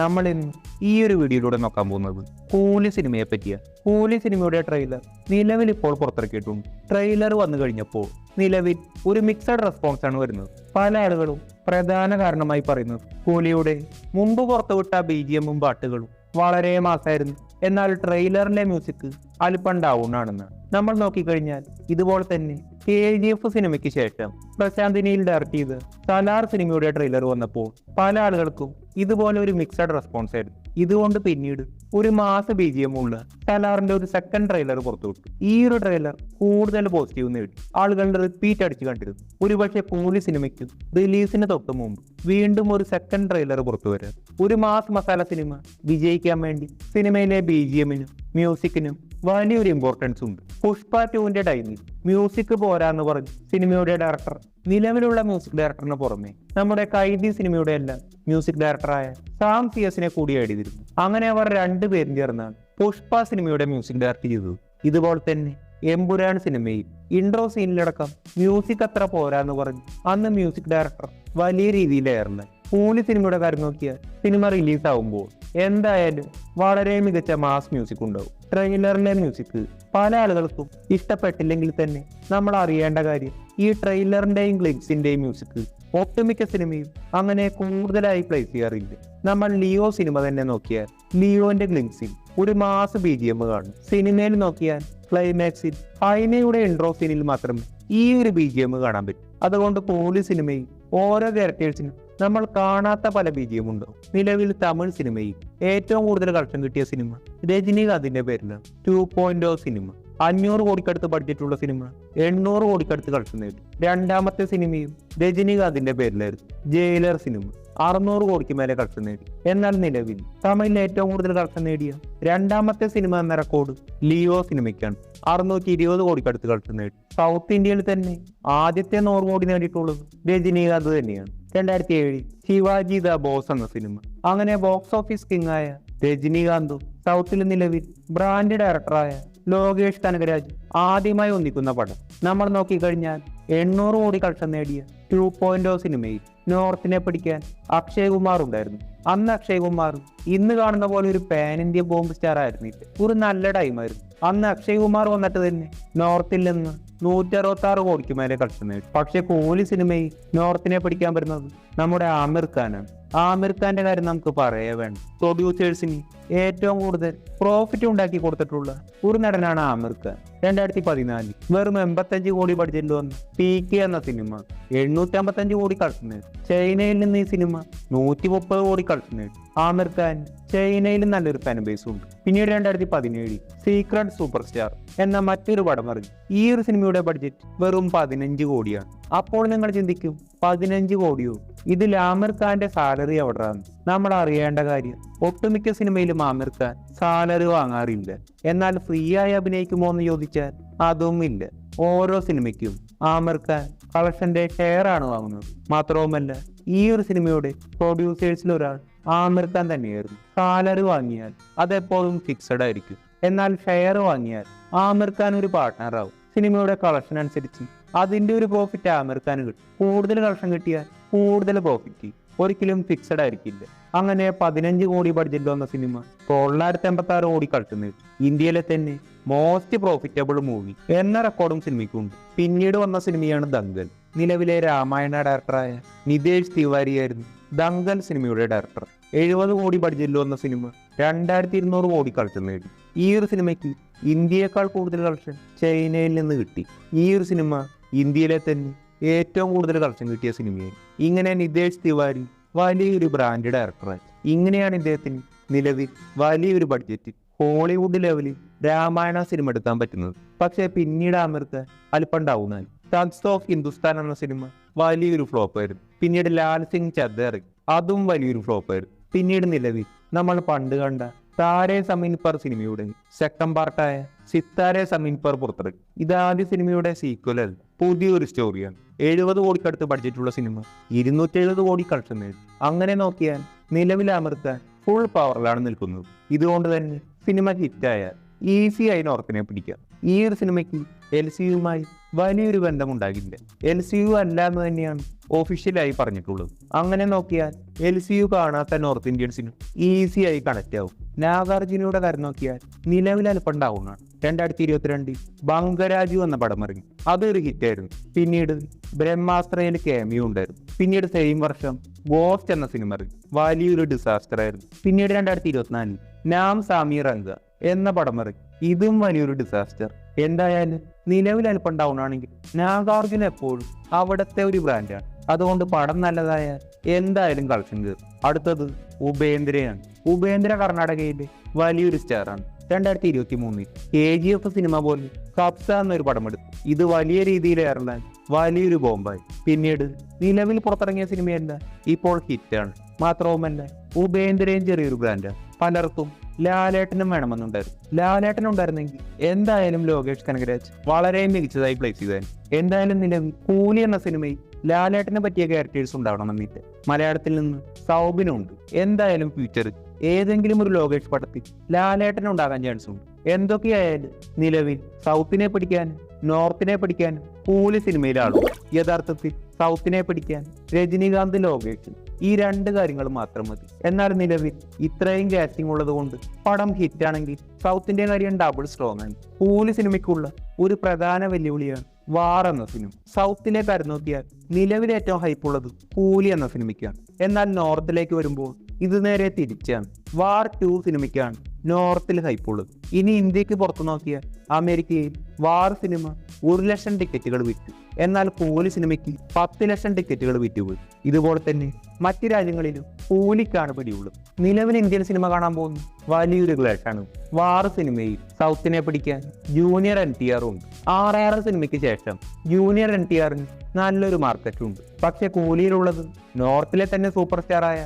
നമ്മൾ ഇന്ന് ഈ ഒരു വീഡിയോയിലൂടെ നോക്കാൻ പോകുന്നത് കൂലി സിനിമയെ പറ്റിയാണ്. കൂലി സിനിമയുടെ ട്രെയിലർ നിലവിൽ ഇപ്പോൾ പുറത്തിറക്കിയിട്ടുണ്ട്. ട്രെയിലർ വന്നു കഴിഞ്ഞപ്പോൾ നിലവിൽ ഒരു മിക്സഡ് റെസ്പോൺസ് ആണ് വരുന്നത്. പല ആളുകളും പ്രധാന കാരണമായി പറയുന്നത് കൂലിയുടെ മുമ്പ് പുറത്തുവിട്ട BGM പാട്ടുകളും വളരെ മാസമായിരുന്നു, എന്നാൽ ട്രെയിലറിലെ മ്യൂസിക് അല്പം ഡൗൺ ആണെന്ന്. നമ്മൾ നോക്കിക്കഴിഞ്ഞാൽ ഇതുപോലെ തന്നെ KGF സിനിമയ്ക്ക് ശേഷം പ്രശാന്ത് നീൽ ഡയറക്ട് ചെയ്ത് സലാർ സിനിമയുടെ ട്രെയിലർ വന്നപ്പോൾ പല ആളുകൾക്കും ഇതുപോലെ ഒരു മിക്സഡ് റെസ്പോൺസ് ആയിരുന്നു. ഇതുകൊണ്ട് പിന്നീട് ഒരു മാസ BGM ഉള്ള സലാറിന്റെ ഒരു സെക്കൻഡ് ട്രെയിലർ പുറത്തുവിട്ടു. ഈ ഒരു ട്രെയിലർ കൂടുതൽ പോസിറ്റീവ് നേടി ആളുകളുടെ റിപ്പീറ്റ് അടിച്ച് കണ്ടിരുന്നു. ഒരുപക്ഷെ കൂലി സിനിമയ്ക്ക് റിലീസിന് തൊട്ട് മുമ്പ് വീണ്ടും ഒരു സെക്കൻഡ് ട്രെയിലർ പുറത്തു വരാം. ഒരു മാസ് മസാല സിനിമ വിജയിക്കാൻ വേണ്ടി സിനിമയിലെ BGMനും മ്യൂസിക്കിനും വലിയൊരു ഇമ്പോർട്ടൻസ് ഉണ്ട്. പുഷ്പ 2ന്റെ ടൈമിൽ മ്യൂസിക് പോരാന്ന് പറഞ്ഞ് സിനിമയുടെ ഡയറക്ടർ നിലവിലുള്ള മ്യൂസിക് ഡയറക്ടറിന് പുറമെ നമ്മുടെ കൈദി സിനിമയുടെ എല്ലാം മ്യൂസിക് ഡയറക്ടറായ സാം CS കൂടി എഴുതിയിരുന്നു. അങ്ങനെ അവർ രണ്ടുപേരും ചേർന്നാണ് പുഷ്പ സിനിമയുടെ മ്യൂസിക് ഡയറക്ട് ചെയ്തത്. ഇതുപോലെ തന്നെ എമ്പുരാൻ സിനിമയിൽ ഇൻട്രോ സീനിലടക്കം മ്യൂസിക് അത്ര പോരാന്ന് പറഞ്ഞ് അന്ന് മ്യൂസിക് ഡയറക്ടർ വലിയ രീതിയിലായിരുന്നു. കൂലി സിനിമയുടെ കാര്യം നോക്കിയാൽ സിനിമ റിലീസ് ആവുമ്പോൾ എന്തായാലും വളരെ മികച്ച മാസ് മ്യൂസിക് ഉണ്ടാവും. ട്രെയിലറിലെ മ്യൂസിക് പല ആളുകൾക്കും ഇഷ്ടപ്പെട്ടില്ലെങ്കിൽ തന്നെ നമ്മൾ അറിയേണ്ട കാര്യം ഈ ട്രെയിലറിന്റെയും ഗ്ലിംസിന്റെയും മ്യൂസിക് ഒട്ടുമിക്ക സിനിമയും അങ്ങനെ കൂടുതലായി പ്ലേസ് ചെയ്യാറില്ല. നമ്മൾ ലിയോ സിനിമ തന്നെ നോക്കിയാൽ ലിയോന്റെ ഗ്ലിംസിൽ ഒരു മാസ് BGM കാണും. സിനിമയിൽ നോക്കിയാൽ ക്ലൈമാക്സിൽ ഹൈനയുടെ ഇൻട്രോ സീനിൽ മാത്രമേ ഈ ഒരു BGM കാണാൻ പറ്റും. അതുകൊണ്ട് കൂലി സിനിമയിൽ ഓരോ ക്യാരക്ടേഴ്സിനും നമ്മൾ കാണാത്ത പല BGM ഉണ്ടാവും. നിലവിൽ തമിഴ് സിനിമയിൽ ഏറ്റവും കൂടുതൽ കളക്ഷൻ കിട്ടിയ സിനിമ രജനീകാന്തിന്റെ പേരിലാണ് 2.0 സിനിമ. 500 കോടിക്കടുത്ത് ബഡ്ജറ്റുള്ള സിനിമ 800 കോടിക്കടുത്ത് കളക്ഷൻ നേടി. രണ്ടാമത്തെ സിനിമയും രജനീകാന്തിന്റെ പേരിലായിരുന്നു. ജയിലർ സിനിമ 600 കോടിക്ക് മേലെ കളക്ഷൻ നേടി. എന്നാൽ നിലവിൽ തമിഴിൽ ഏറ്റവും കൂടുതൽ കളക്ഷൻ നേടിയ രണ്ടാമത്തെ സിനിമ എന്ന റെക്കോർഡ് ലിയോ സിനിമയ്ക്കാണ്. 620 കോടിക്കടുത്ത് കളക്ഷൻ നേടി. സൗത്ത് ഇന്ത്യയിൽ തന്നെ ആദ്യത്തെ 100 കോടി നേടിയിട്ടുള്ളത് രജനീകാന്ത് തന്നെയാണ്. 2007 ശിവാജി ദ ബോസ് എന്ന സിനിമ. അങ്ങനെ ബോക്സ് ഓഫീസ് കിങ് ആയ രജനീകാന്തും സൗത്തിൽ നിലവിൽ ബ്രാൻഡ് ഡയറക്ടറായ ലോകേഷ് കനകരാജ് ആദ്യമായി ഒന്നിക്കുന്ന പടം. നമ്മൾ നോക്കിക്കഴിഞ്ഞാൽ 800 കോടി കളക്ഷൻ നേടിയ 2.0 സിനിമയിൽ നോർത്തിനെ പിടിക്കാൻ അക്ഷയ് കുമാർ ഉണ്ടായിരുന്നു. അന്ന് അക്ഷയ് കുമാർ ഇന്ന് കാണുന്ന പോലെ ഒരു പാൻ ഇന്ത്യ ബോംബ് സ്റ്റാർ ആയിരുന്നില്ല. ഒരു നല്ല ടൈമായിരുന്നു. അന്ന് അക്ഷയ് കുമാർ വന്നിട്ട് തന്നെ നോർത്തിൽ നിന്ന് 166 കോടിക്ക് മേലെ കളക്ഷൻ നേടി. പക്ഷെ കൂലി സിനിമയിൽ നോർത്തിനെ പിടിക്കാൻ വരുന്നത് നമ്മുടെ ആമിർ ഖാനാണ്. ആമിർ ഖാന്റെ കാര്യം നമുക്ക് പറയേ വേണം. പ്രൊഡ്യൂസേഴ്സിന് ഏറ്റവും കൂടുതൽ പ്രോഫിറ്റ് ഉണ്ടാക്കി കൊടുത്തിട്ടുള്ള ഒരു നടനാണ് ആമിർ ഖാൻ. 2014 വെറും 85 കോടി ബഡ്ജറ്റിൽ വന്ന PK എന്ന സിനിമ 855 കോടി കളക്ഷൻ നേടി. ചൈനയിൽ നിന്ന് ഈ സിനിമ 130 കോടി കളക്ഷൻ നേടി. ആമിർ ഖാൻ ചൈനയിലും നല്ലൊരു ഫാൻ ബേസ് ഉണ്ട്. പിന്നീട് 2017 സീക്രട്ട് സൂപ്പർ സ്റ്റാർ എന്ന മറ്റൊരു പടം ഇറങ്ങി. ഈ ഒരു സിനിമയുടെ ബഡ്ജറ്റ് വെറും 15 കോടിയാണ്. അപ്പോൾ നിങ്ങൾ ചിന്തിക്കും 15 കോടിയോ, ഇതിൽ ആമിർ ഖാന്റെ സാലറി എവിടെയാണ്? നമ്മൾ അറിയേണ്ട കാര്യം ഒട്ടുമിക്ക സിനിമയിലും ആമിർ ഖാൻ സാലറി വാങ്ങാറില്ല. എന്നാൽ ഫ്രീ ആയി അഭിനയിക്കുമോ എന്ന് ചോദിച്ചാൽ അതും ഇല്ല. ഓരോ സിനിമയ്ക്കും ആമിർ ഖാൻ കളക്ഷന്റെ ഷെയർ ആണ് വാങ്ങുന്നത്. മാത്രവുമല്ല ഈ ഒരു സിനിമയുടെ പ്രൊഡ്യൂസേഴ്സിൽ ഒരാൾ ആമിർ ഖാൻ തന്നെയായിരുന്നു. സാലറി വാങ്ങിയാൽ അതെപ്പോഴും ഫിക്സഡ് ആയിരിക്കും. എന്നാൽ ഷെയർ വാങ്ങിയാൽ ആമിർ ഖാൻ ഒരു പാർട്ട്ണർ ആവും. സിനിമയുടെ കളക്ഷൻ അനുസരിച്ച് അതിന്റെ ഒരു പ്രോഫിറ്റ് ആമിർ ഖാൻ കിട്ടും. കൂടുതൽ കളക്ഷൻ കിട്ടിയാൽ കൂടുതൽ പ്രോഫിറ്റ്, ഒരിക്കലും ഫിക്സഡ് ആയിരിക്കില്ല. അങ്ങനെ 15 കോടി ബഡ്ജറ്റ് വന്ന സിനിമ 986 കോടി കളക്ഷൻ നേടി. ഇന്ത്യയിലെ തന്നെ മോസ്റ്റ് പ്രോഫിറ്റബിൾ മൂവി എന്ന റെക്കോർഡും സിനിമയ്ക്കുണ്ട്. പിന്നീട് വന്ന സിനിമയാണ് ദംഗൽ. നിലവിലെ രാമായണ ഡയറക്ടറായ നിതേഷ് തിവാരിയായിരുന്നു ദംഗൽ സിനിമയുടെ ഡയറക്ടർ. 70 കോടി ബഡ്ജറ്റിൽ വന്ന സിനിമ 2200 കോടി കളക്ഷൻ നേടി. ഈ ഒരു സിനിമയ്ക്ക് ഇന്ത്യയേക്കാൾ കൂടുതൽ കളക്ഷൻ ചൈനയിൽ നിന്ന് കിട്ടി. ഈ ഒരു സിനിമ ഇന്ത്യയിലെ തന്നെ ഏറ്റവും കൂടുതൽ കളക്ഷൻ കിട്ടിയ സിനിമയായി. ഇങ്ങനെ നിതേഷ് തിവാരി വലിയൊരു ബ്രാൻഡ് ഡയറക്ടറായി. ഇങ്ങനെയാണ് ഇദ്ദേഹത്തിന് നിലവിൽ വലിയൊരു ബഡ്ജറ്റ് ഹോളിവുഡ് ലെവലിൽ രാമായണ സിനിമ എടുക്കാൻ പറ്റുന്നത്. പക്ഷേ പിന്നീട് ആമിർ ഖാൻ അല്പം ഡൗണായി. തഗ്സ് ഓഫ് ഹിന്ദുസ്ഥാൻ എന്ന സിനിമ വലിയൊരു ഫ്ലോപ്പായിരുന്നു. പിന്നീട് ലാൽ സിംഗ് ചദ്ദ ഇറങ്ങി, അതും വലിയൊരു ഫ്ലോപ്പായിരുന്നു. പിന്നീട് നിലവിൽ നമ്മൾ പണ്ട് കണ്ട താരേ സമീൻ പർ സിനിമയുടെ സെക്കൻഡ് പാർട്ടായ സിത്താരേ സമീൻ പർ പുറത്തിറങ്ങി. ഇതാദ്യ സിനിമയുടെ സീക്വൽ അല്ല, പുതിയൊരു സ്റ്റോറിയാണ്. 70 കോടിക്കടുത്ത് ബഡ്ജറ്റുള്ള സിനിമ 270 കോടി കളക്ഷൻ നേടി. അങ്ങനെ നോക്കിയാൽ നിലവിൽ ആമിർ ഖാൻ ഫുൾ പവറിലാണ് നിൽക്കുന്നത്. ഇതുകൊണ്ട് തന്നെ സിനിമ ഹിറ്റായാൽ ഈസി ആയി നോർത്തിനെ പിടിക്കാം. ഈ ഒരു സിനിമയ്ക്ക് LCയുമായി വലിയൊരു ബന്ധമുണ്ടാകില്ല. LCU അല്ല എന്ന് തന്നെയാണ് ഒഫീഷ്യലായി പറഞ്ഞിട്ടുള്ളത്. അങ്ങനെ നോക്കിയാൽ LCU കാണാത്ത നോർത്ത് ഇന്ത്യൻസിനും ഈസിയായി കണക്ട് ആവും. നാഗാർജുനയുടെ കാര്യം നോക്കിയാൽ നിലവിൽ അല്പം ഡൗണാണ്. 2022 ബംഗരാജു എന്ന പടം ഇറങ്ങി, അതൊരു ഹിറ്റായിരുന്നു. പിന്നീട് ബ്രഹ്മാസ്ത്രയിൽ ക്യാമിയോ ഉണ്ടായിരുന്നു. പിന്നീട് സെയിം വർഷം ഗോസ്റ്റ് എന്ന സിനിമ ഇറങ്ങി, വലിയൊരു ഡിസാസ്റ്റർ ആയിരുന്നു. പിന്നീട് 2024 നാം സാമി റംഗ എന്ന പടം ഇറങ്ങി, ഇതും വലിയൊരു ഡിസാസ്റ്റർ. എന്തായാലും നിലവിൽ അല്പം ഡൗൺ ആണെങ്കിൽ നാഗാർജുന എപ്പോഴും അവിടുത്തെ ഒരു ബ്രാൻഡാണ്. അതുകൊണ്ട് പടം നല്ലതായാൽ എന്തായാലും കളക്ഷൻ കയറും. അടുത്തത് ഉപേന്ദ്രയാണ്. ഉപേന്ദ്ര കർണാടകയിലെ വലിയൊരു സ്റ്റാറാണ്. 2023 KGF സിനിമ പോലെ കബ്സ എന്നൊരു പടമെടുത്തു. ഇത് വലിയ രീതിയിൽ ഏറലാൻ വലിയൊരു ബോംബായി. പിന്നീട് നിലവിൽ പുറത്തിറങ്ങിയ സിനിമയല്ല ഇപ്പോൾ ഹിറ്റാണ്. മാത്രവുമല്ല ഉപേന്ദ്രയും ചെറിയൊരു ബ്രാൻഡാണ്. പലർക്കും ലാലേട്ടനും വേണമെന്നുണ്ടായിരുന്നു. ലാലേട്ടൻ ഉണ്ടായിരുന്നെങ്കിൽ എന്തായാലും ലോകേഷ് കനകരാജ് വളരെ മികച്ചതായി പ്ലേസ് ചെയ്തായിരുന്നു. എന്തായാലും നിലവിൽ കൂലി എന്ന സിനിമയിൽ ലാലേട്ടനെ പറ്റിയ ക്യാരക്ടേഴ്സ് ഉണ്ടാവണമെന്നില്ല. മലയാളത്തിൽ നിന്ന് സൗബിനുണ്ട്. എന്തായാലും ഫ്യൂച്ചറിൽ ഏതെങ്കിലും ഒരു ലോകേഷ് പടത്തിൽ ലാലേട്ടൻ ഉണ്ടാകാൻ ചാൻസ് ഉണ്ട്. എന്തൊക്കെയായാലും നിലവിൽ സൗത്തിനെ പിടിക്കാൻ നോർത്തിനെ പിടിക്കാൻ കൂലി സിനിമയിലാളും. യഥാർത്ഥത്തിൽ സൗത്തിനെ പിടിക്കാൻ രജനികാന്ത് ലോകേഷ്, ഈ രണ്ട് കാര്യങ്ങൾ മാത്രം മതി. എന്നാൽ നിലവിൽ ഇത്രയും കാസ്റ്റിംഗ് ഉള്ളത് കൊണ്ട് പടം ഹിറ്റാണെങ്കിൽ സൗത്തിന്റെ കാര്യം ഡബിൾ സ്ട്രോങ് ആണ്. കൂലി സിനിമയ്ക്കുള്ള ഒരു പ്രധാന വെല്ലുവിളിയാണ് വാർ എന്ന സിനിമ. സൗത്തിലെ കാര്യം നോക്കിയാൽ നിലവിൽ ഏറ്റവും ഹൈപ്പുള്ളത് കൂലി എന്ന സിനിമയ്ക്കാണ്. എന്നാൽ നോർത്തിലേക്ക് വരുമ്പോൾ ഇത് നേരെ തിരിച്ചാണ്. വാർ 2 സിനിമയ്ക്കാണ് നോർത്തിൽ ഹൈപ്പുള്ളത്. ഇനി ഇന്ത്യക്ക് പുറത്തു നോക്കിയാൽ അമേരിക്കയിൽ വാർ സിനിമ 1 ലക്ഷം ടിക്കറ്റുകൾ വിറ്റു. എന്നാൽ കൂലി സിനിമയ്ക്ക് 10 ലക്ഷം ടിക്കറ്റുകൾ വിറ്റുപോയി. ഇതുപോലെ തന്നെ മറ്റു രാജ്യങ്ങളിലും കൂലിക്കാണ് പിടിയുള്ളത്. നിലവിൽ ഇന്ത്യൻ സിനിമ കാണാൻ പോകുന്ന വലിയൊരു ക്ലാഷാണ്. വാർ സിനിമയിൽ സൗത്തിനെ പിടിക്കാൻ ജൂനിയർ NTR ഉണ്ട്. RRR സിനിമയ്ക്ക് ശേഷം ജൂനിയർ NTRന് നല്ലൊരു മാർക്കറ്റ് ഉണ്ട്. പക്ഷെ കൂലിയിലുള്ളത് നോർത്തിലെ തന്നെ സൂപ്പർ സ്റ്റാറായ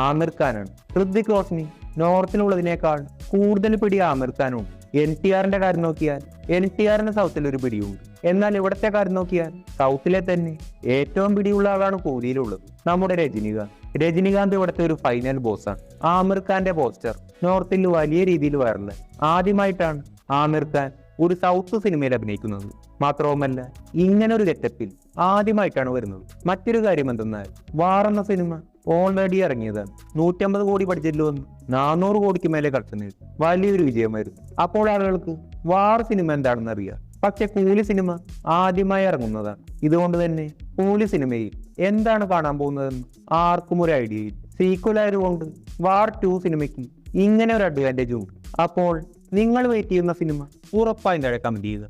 ആമിർ ഖാനാണ്. ഹൃതിക് റോഷനി നോർത്തിലുള്ളതിനേക്കാൾ കൂടുതൽ പിടി ആമിർ ഖാനുണ്ട്. NTRന്റെ കാര്യം നോക്കിയാൽ NTRന് സൗത്തിലൊരു പിടിയുണ്ട്. എന്നാൽ ഇവിടത്തെ കാര്യം നോക്കിയാൽ സൗത്തിലെ തന്നെ ഏറ്റവും പിടിയുള്ള ആളാണ് കൂലിയിലുള്ളത്, നമ്മുടെ രജനികാന്ത്. രജനികാന്ത് ഇവിടുത്തെ ഒരു ഫൈനൽ ബോസാണ്. ആമിർ ഖാന്റെ പോസ്റ്റർ നോർത്തിൽ വലിയ രീതിയിൽ വൈറലായി. ആദ്യമായിട്ടാണ് ആമിർ ഖാൻ ഒരു സൗത്ത് സിനിമയിൽ അഭിനയിക്കുന്നത്. മാത്രവുമല്ല ഇങ്ങനെ ഒരു ഗെറ്റപ്പിൽ ആദ്യമായിട്ടാണ് വരുന്നത്. മറ്റൊരു കാര്യം എന്തെന്നാൽ വാർ എന്ന സിനിമ ഓൾറെഡി ഇറങ്ങിയതാണ്. 150 കോടി ബഡ്ജറ്റിൽ വന്ന് 400 കോടിക്ക് മേലെ കളക്ഷൻ നേടി. വലിയൊരു വിജയമായിരുന്നു. അപ്പോൾ ആളുകൾക്ക് വാർ സിനിമ എന്താണെന്ന് അറിയാം. പക്ഷെ കൂലി സിനിമ ആദ്യമായി ഇറങ്ങുന്നതാണ്. ഇതുകൊണ്ട് തന്നെ കൂലി സിനിമയിൽ എന്താണ് കാണാൻ പോകുന്നതെന്ന് ആർക്കും ഒരു ഐഡിയ ഇല്ല. സീക്വൽ ആയതുകൊണ്ട് വാർ 2 സിനിമയ്ക്ക് ഇങ്ങനെ ഒരു അഡ്വാൻറ്റേജ് ഉണ്ട്. അപ്പോൾ നിങ്ങൾ വെയിറ്റ് ചെയ്യുന്ന സിനിമ ഉറപ്പായും താഴെ കമന്റ് ചെയ്യുക.